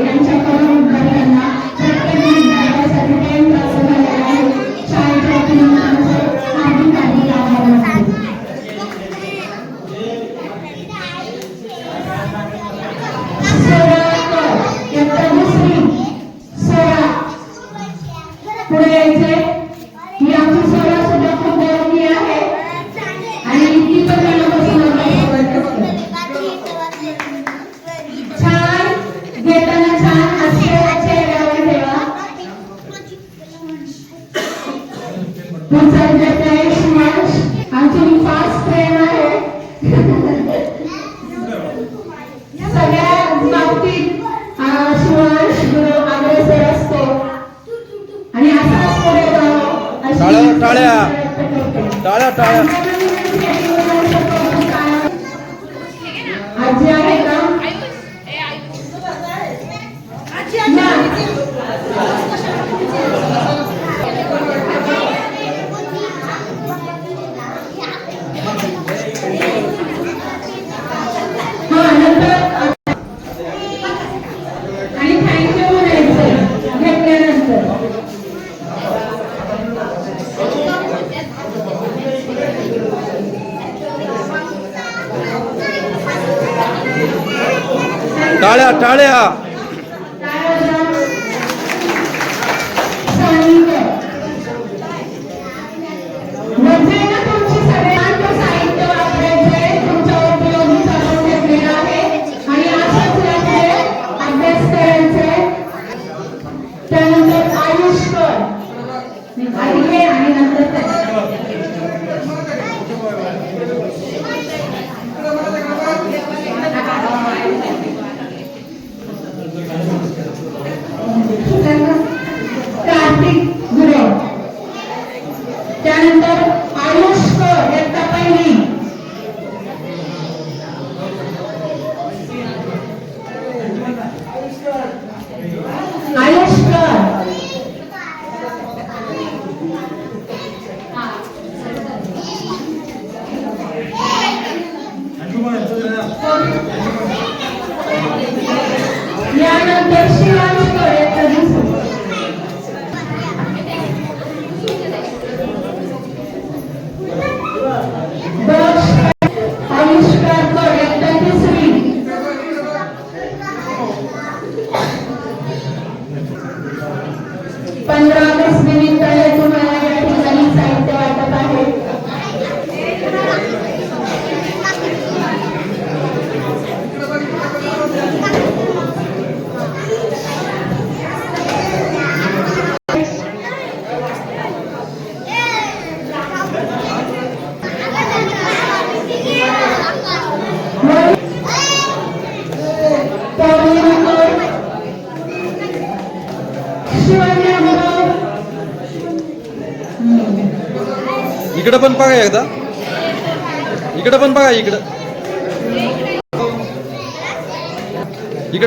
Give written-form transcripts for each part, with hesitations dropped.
यांच्याकडून विद्यार्थ्यांना प्रत्येक विद्यार्थ्यासाठी टेन तास झालेला आहे. शाळेच्या वतीने हार्दिक हार्दिक आभार मानते. पुढे यायचे ही आमची सोळा सुद्धा खूप देवणी आहे आणि ती पण छान घेताना छान हास्य चेहऱ्यावर ठेवा. पुढचा विद्यार्थी आहे शिवांश. आमची फास्ट फ्रेंड आहे. सगळ्या बाबतीत शिवांश गुरु अग्रेसर असतो आणि असाच पुढे जावं. टाळ्या टाळ्या टाळ्या. आजी आहे का? आणि थँक्यू म्हणायचं घेतल्यानंतर. टाळ्या टाळ्या. त्यानंतर आयुष्कर आणि नंतर कार्तिक गुरु. त्यानंतर आयुष्कर एकटा पहिली. आयुष्कर यानंतर शिवांशकर एकटा दिसतो. आयुष्कर एकटा तिसरी. 15 ऑगस्ट निमित्त तुम्हाला या ठिकाणी साहित्य वाटत आहे. इकडं पण बघा एकदा. इकडं पण बघा. इकडं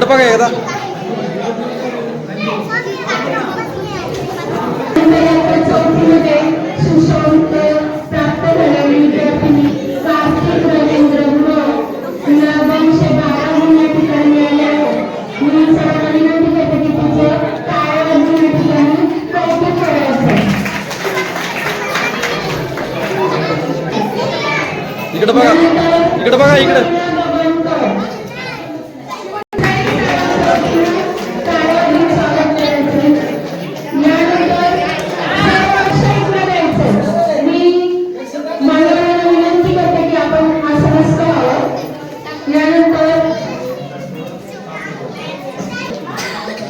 बघा एकदा. इकडं बघा. इकडं बघा. इकडं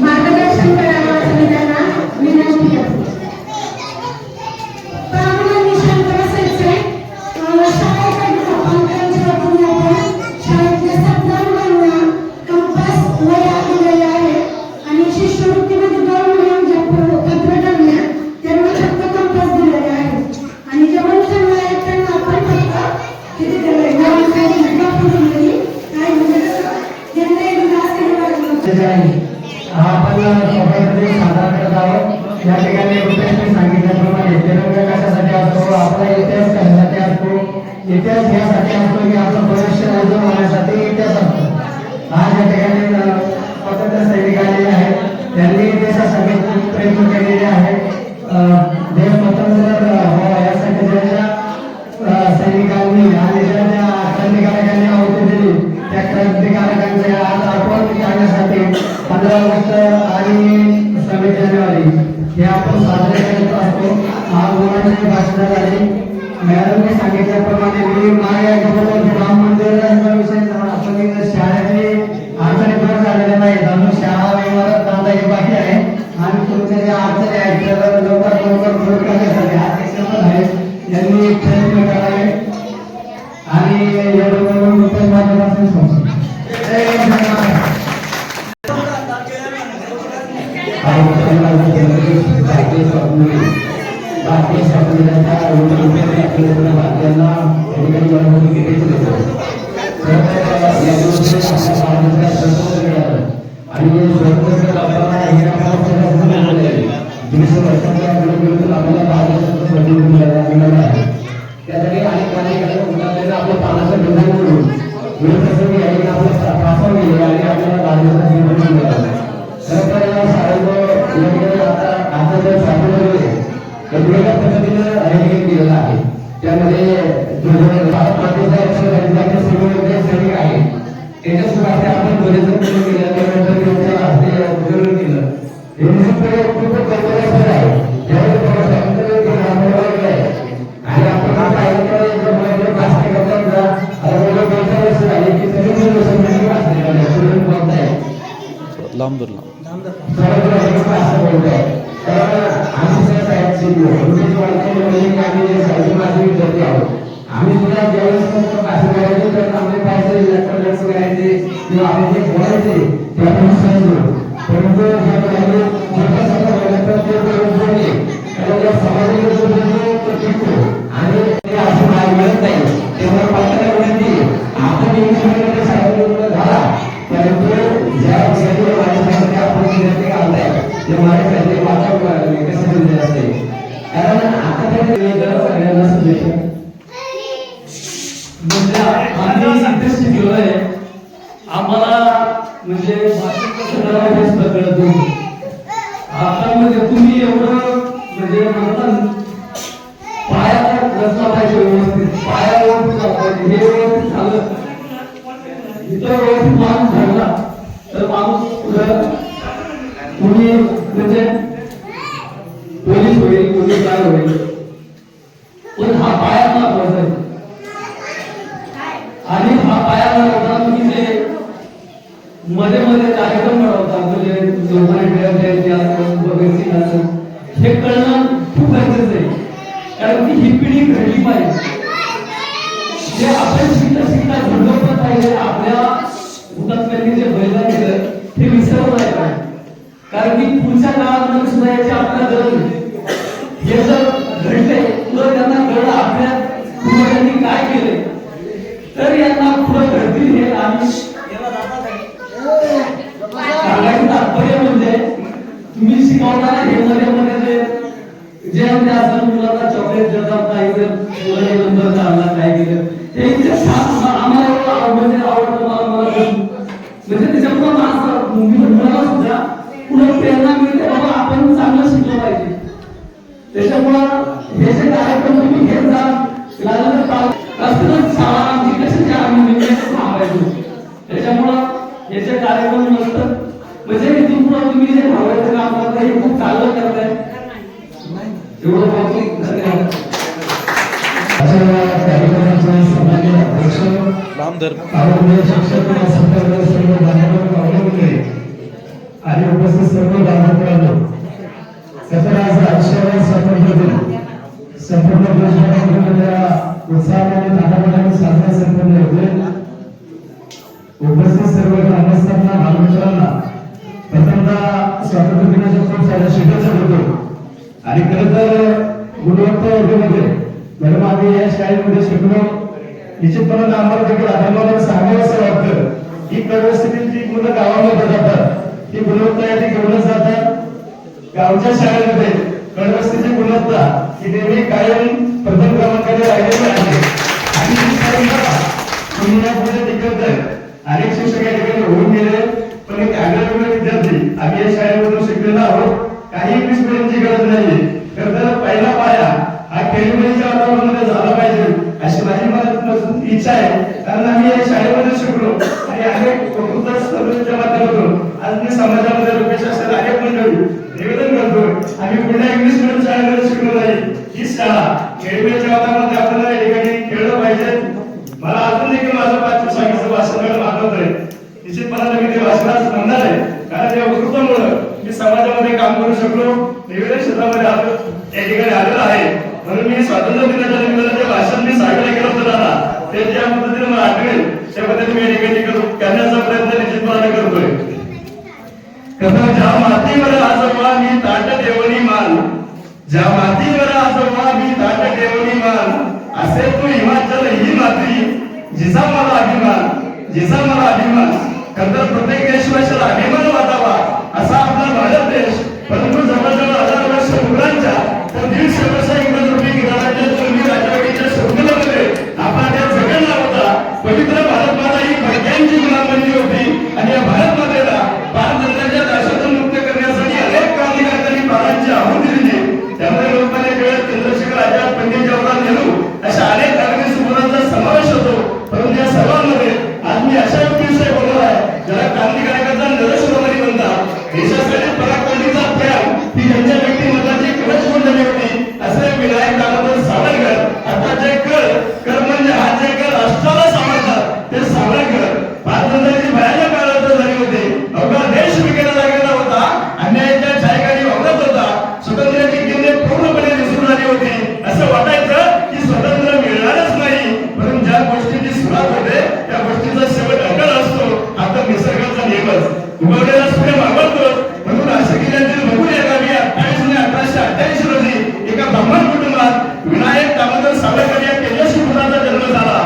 मार्गदर्शन करावं असं मी त्यांना विनंती करते. आपण सभेमध्ये सादर करत आहोत. या ठिकाणी रुपेशने सांगितल्याप्रमाणे तिरंगा कशासाठी असतो, आपला इतिहास कशासाठी असतो. इतिहास यासाठी असतो की आपलं भविष्य उजवण्यासाठी इतिहास असतो. आज या ठिकाणी स्वतंत्र सैनिक आलेले आहेत त्यांनी देशासाठी खूप प्रयत्न केलेले आहेत देश स्वतंत्र व्हावा यासाठी ज्या सैनिकांनी आणि ज्या क्रांतिकारकांनी आहुती दिली त्या क्रांतिकारकांचे आज आठवण करण्यासाठी 15 ऑगस्ट आणि 26 जानेवारी हे आपण साजरे करत असतो. महागुणांची भाषण झाली. मॅडमने सांगितल्याप्रमाणे मी मागे राम मंदिराचा विषय आपण शाळेची अडचणी दूर झालेल्या नाहीत. अजून शाळा इमारत बांधायची बाकी आहे आणि तुमच्या ज्या अडचणी आहेत त्या लवकरात लवकर दूर करण्यासाठी अध्यक्ष आहेत यांनी प्रयत्न करावे आणि या लोकांना माध्यमातून सांगतो. भारतीय स्वातंत्र्याच्या भारतीयांना आणि त्यासाठी अनेक कार्यक्रम आपल्या पानाचं डिझाईन करून वेळप्रसंगी आपलं गेले आणि आपल्याला भारताचं आता जर स्वातंत्र्य वेगवेगळ्या पद्धतीनं आयोजन केलेलं आहे. त्यामध्ये सैनिक आहे त्याच्यासोबत आपण बरेच केलं खूपच आहे आणि आपण लांब दूर आम्ही सुद्धा ज्यावेळेस भाषण करायचे तर आम्ही पाहिजे करायचे किंवा आम्ही जे बोलायचे ते आपण समजलो. परंतु आणि असं मार्ग मिळत नाही तेव्हा पालकांना विनंती आपण इंग्लिश मीडियममध्ये शाळेत झाला परंतु ज्या आपण विद्यार्थी घालताय ते माझ्यासाठी वातावरण कसं दिले असते कारण आता सगळ्यांना समजायचं म्हणजे आम्ही इथे शिकलोय आम्हाला म्हणजे भाषण कसं करावं कळत नाही. आता म्हणजे तुम्ही एवढं म्हणजे म्हणतात पायाला रचना पाहिजे व्यवस्थित पायावर पाहिजे हे व्यवस्थित झालं इतर व्यवस्थित माणूस घडला तर माणूस पुढं कोणी म्हणजे पोलीस होईल कोणी काय होईल पण हा पाया महत्वाचा आहे आणि हा पाया होता तुम्ही जे मध्ये मध्ये कार्यक्रम बनवता म्हणजे हे कळणं खूप गरजेचं आहे कारण की ही पिढी घडली पाहिजे जे आपण शिकता घडवलं पाहिजे आपल्या हुतात्म्यांनी जे बलिदान केलं हे विसरलं नाही पाहिजे कारण की पुढच्या काळामध्ये सुद्धा याची आपल्याला गरज आहे. हे जर घडले तर त्यांना कळलं आपल्या पूर्वजांनी काय केले तर यांना पुढे घडतील हे आणि सांगायचं तात्पर्य म्हणजे तुम्ही शिकवताना हे मध्ये जे असं मुलांना चॉकलेट देतात काही जर नंबर चालला काय केलं हे इतकं छान आम्हाला एवढं म्हणजे आवडतं मला म्हणजे त्याच्यामुळे मुलाला सुद्धा पुढे प्रेरणा मिळते बाबा आपण चांगलं शिकलं पाहिजे. त्याच्यामुळं हे जे कार्यक्रम तुम्ही घेत जा शाळा आमची कशी आम्ही थांबायचो त्याच्यामुळं हे जे कार्यक्रम नसतं म्हणजे इथून पुढे तुम्ही जे भावायचं काम करताय हे खूप चांगलं करताय एवढं आणि उपस्थित सर्व गावकऱ्यांनो संपूर्ण देशभरामध्ये उत्साहाने थाटामाटाने साजरा संपन्न होते. उपस्थित सर्व ग्रामस्थांना बालमित्रांना प्रथमतः स्वातंत्र्य दिनाच्या खूप साऱ्या शुभेच्छा देतो आणि खरं तर गुणवत्ता वर्गामध्ये मॅडम आम्ही या शाळेमध्ये शिकलो निश्चितपणे आम्हाला देखील आम्हाला सांगावं असं वाटतं की परिस्थितीत जी मुलं गावामध्ये जातात ती गुणवत्ता याची घेऊनच जातात. गावच्या शाळेमध्ये परिस्थितीची गुणवत्ता ही नेहमी कायम प्रथम क्रमांकाने राहिलेली आहे आणि पुढे टिकत आहे. अनेक शिक्षक या ठिकाणी होऊन गेले पण एक इंग्लिश मिडियमची गरज नाही. तर पहिला पाया हा खेळीमेळीच्या वातावरणामध्ये झाला पाहिजे अशी माझी मनात इच्छा आहे. कारण आम्ही या शाळेमध्ये शिकलो आणि अनेक वक्तृत्व स्पर्धेच्या माध्यमातून आज मी समाजामध्ये लोकेश असलेल्या अनेक मंडळी निवेदन करतो आम्ही पुन्हा इंग्लिश मिडियम शाळेमध्ये शिकलो नाही. ही शाळा खेळीमेळीच्या वातावरणात आपल्याला या ठिकाणी खेळलं पाहिजे. मला अजून देखील माझं 5 सांगितलं भाषण मॅडम आठवत आहे. निश्चितपणाने मी ते भाषणास म्हणणार आहे कारण त्या वक्तृत्वामुळे मी समाजामध्ये काम करू शकलो, निवेदन क्षेत्रामध्ये आलो या ठिकाणी आलेलो आहे. म्हणून मी स्वातंत्र्य दिनाच्या निमित्ताने जे भाषण मी साजरा केलं होतं दादा ते ज्या पद्धतीने मला आठवेल त्या पद्धतीने मी या ठिकाणी करण्याचा प्रयत्न निश्चितपणाने करतोय. कसं ज्या मातीवर आजोबा मी ताट देवणी मान, ज्या मातीवर आजोबा मी ताट देवणी मान, असे तू हिमाचल ही माती जिचा मला अभिमान, जिचा मला अभिमान. खरं प्रत्येक देशवासीला अभिमान वाटावा असा आपला भारत देश. परंतु जवळजवळ 1000 वर्ष मुघलांच्या तर 150 वर्ष इंग्रज रुपी गिराणाच्या चोरी राजवटीच्या शृंखलेमध्ये आपला त्या जगडला होता. पवित्र भारत माता ही भटक्यांची गुलामबंदी होती आणि या भारत मातेला पारतंत्र्याच्या दाशातून मुक्त करण्यासाठी अनेक क्रांतिकारकांनी प्राणांची आहुती दिली. त्यामुळे लोकमान्य टिळक, चंद्रशेखर आझाद, पंडित जवाहरलाल नेहरू अशा अनेक अग्रणी सुपुत्रांचा समावेश होतो. परंतु या सर्वांमध्ये आज मी अशा व्यक्तीविषयी बोलणार आहे ज्याला क्रांतिकारकांचा नरशिरोमणी म्हणतात. देशासाठी पराक्रमाचा त्याग ही त्यांच्या व्यक्तिमत्वाची कवच गुंडली होती. असे विनायक दामोदर सावरकर. आता जे कर म्हणजे हा जे कर राष्ट्राला सावरतात ते सावरकर स्वातंत्र्याची भयानक काळात झाली होती. अवघा देश विकायला लागलेला होता, अन्यायाच्या छायेखाली वावरत होता, स्वातंत्र्याची किंमत पूर्णपणे विसरून आली होती. असं वाटायचं की स्वातंत्र्य मिळणारच नाही. परंतु ज्या गोष्टीची सुरुवात होते त्या गोष्टीचा शेवट अटळ असतो. आता निसर्गाचा नियमच उगवलेला सूर्य मावळतो. म्हणून नाशिक जिल्ह्यातील बघून या गावी 28 मे 1888 रोजी एका ब्राह्मण कुटुंबात विनायक दामोदर सावरकर या तेजस्वी पुत्राचा जन्म झाला.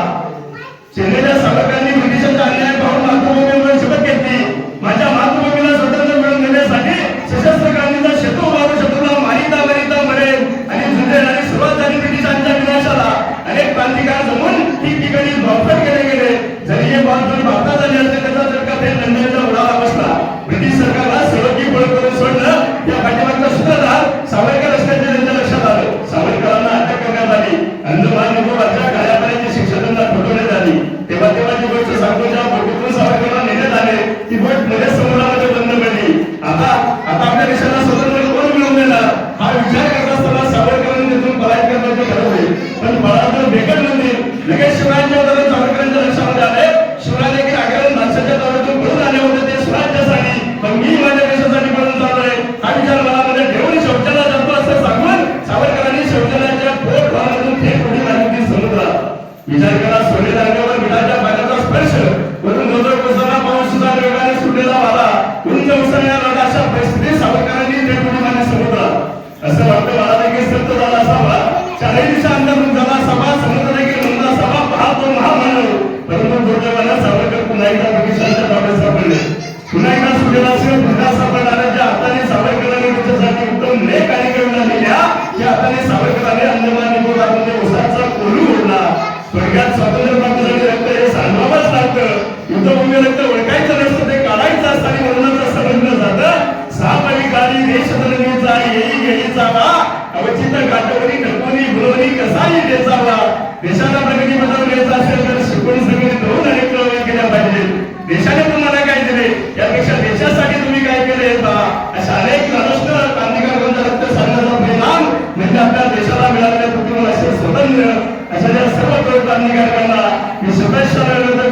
सेनेच्या सावरकरांनी ब्रिटिशांचा अन्याय पाहून मातृभूमीवर शपथ घेतली. माझ्या मातृभूमीला स्वातंत्र्य मिळवून देण्यासाठी सशस्त्र क्रांतीचा सेतू उभारू शकतो, मारिता मरिता मरेल आणि जुंधेल. आणि सुरुवात झाली ब्रिटिशांच्या विनाशाला. अनेक क्रांतिकार जमून ठिकठिकाणी बॉम्बस्फोट केले गेले. जरी हे बॉम्ब भारतात आले असते त्याचा झटका थेट लंडनच्या उडाला बसला. ब्रिटिश सरकारला सडकी पळ करून सोडलं. त्या पाठीमागचा सूत्रधार सावरकर असल्याचे त्यांच्या लक्षात आलं. सावरकरांना अटक करण्यात आली. अंदमान निकोबारच्या काळ्यापाण्याची शिक्षा त्यांना ठोठवण्यात आली. तेव्हा ती गोष्ट सांगोच्या बोटीतून सावरकरांना नेण्यात आले. ती बोट मध्ये समुद्रामध्ये बंद पडली. आता आपल्या देशाला स्वातंत्र्य कोण मिळवून देणार हा विचार करत असताना सावरकरांनी तिथून पलायन करण्याचे ठरवले. पण बळावर बेकड मंदिर लगेच शिवरायांच्या वतीने सावरकरांच्या लक्षामध्ये आले. शिवराय देखील आग्र्याहून माणसाच्या ताब्यातून पळून आले होते ते स्वराज्यासाठी. पण मी माझ्या देशासाठी पळून चाललोय हा विचार मनामध्ये ठेवून शौचालयात जातो असं सांगून सावरकरांनी शौचालयाच्या पोट भागातून थेट उडी मारली समुद्रात. विचार करा, सोने दांड्यावर मिठाच्या पाण्याचा स्पर्श वरून दोन कोसाला पाऊस सुद्धा वेगाने सुटलेला वारा उंच उसळण्याला अशा परिस्थितीत सावरकरांनी थेट उडी मारली समुद्रात. असं वाटतं मला देखील सत्य झाला असावा. 4 दिवसा अंतर्गत झाला सभा समुद्र देखील नंदा सभा पाहतो महामानव. परंतु दुर्दैवाने सावरकर पुन्हा एकदा ब्रिटिशांच्या ताब्यात सापडले. पुन्हा एकदा सुटलेला असेल पुन्हा सापडणाऱ्या हाताने सावरकरांनी त्याच्यासाठी उत्तम लेख आणि कविता लिहिल्या. त्या हाताने सावरकरांनी अंदमान निकोबारमध्ये उसाचा कोलू ओढला. स्वर्गात स्वातंत्र्य प्राप्त झाले रक्त हे सांगावंच लागतं. युद्धभूमी रक्त ओळखायचं नसतं, ते काढायचं असतं आणि म्हणूनच समजलं जातं. सापविकारी देशधर्मीचा येई गेईचा वा अवचित काटवरी टकोरी गुरवणी कसाही देसावा. देशाला प्रगती बनवण्याचा असेल तर शिकून सगळे दोन अनेक प्रयोग केल्या पाहिजे. देशाने तुम्हाला काय दिले यापेक्षा देशासाठी तुम्ही काय केले अशा अनेक राष्ट्र क्रांतिकारकांचा रक्त सांगण्याचा परिणाम म्हणजे आपल्या देशाला मिळालेल्या प्रतिमा असे स्वतंत्र अशा या सर्व क्रांतिकारकांना मी शुभेच्छा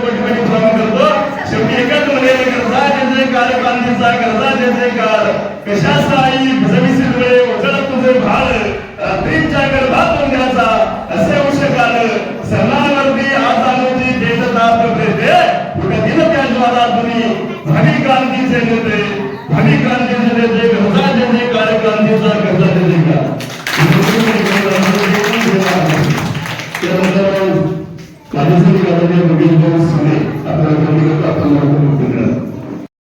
कोटी कोटी प्रणाम करतो. शेवटी एकच म्हणे गरजा जय जयकार क्रांतीचा गरजा जय जयकार कशाचा आई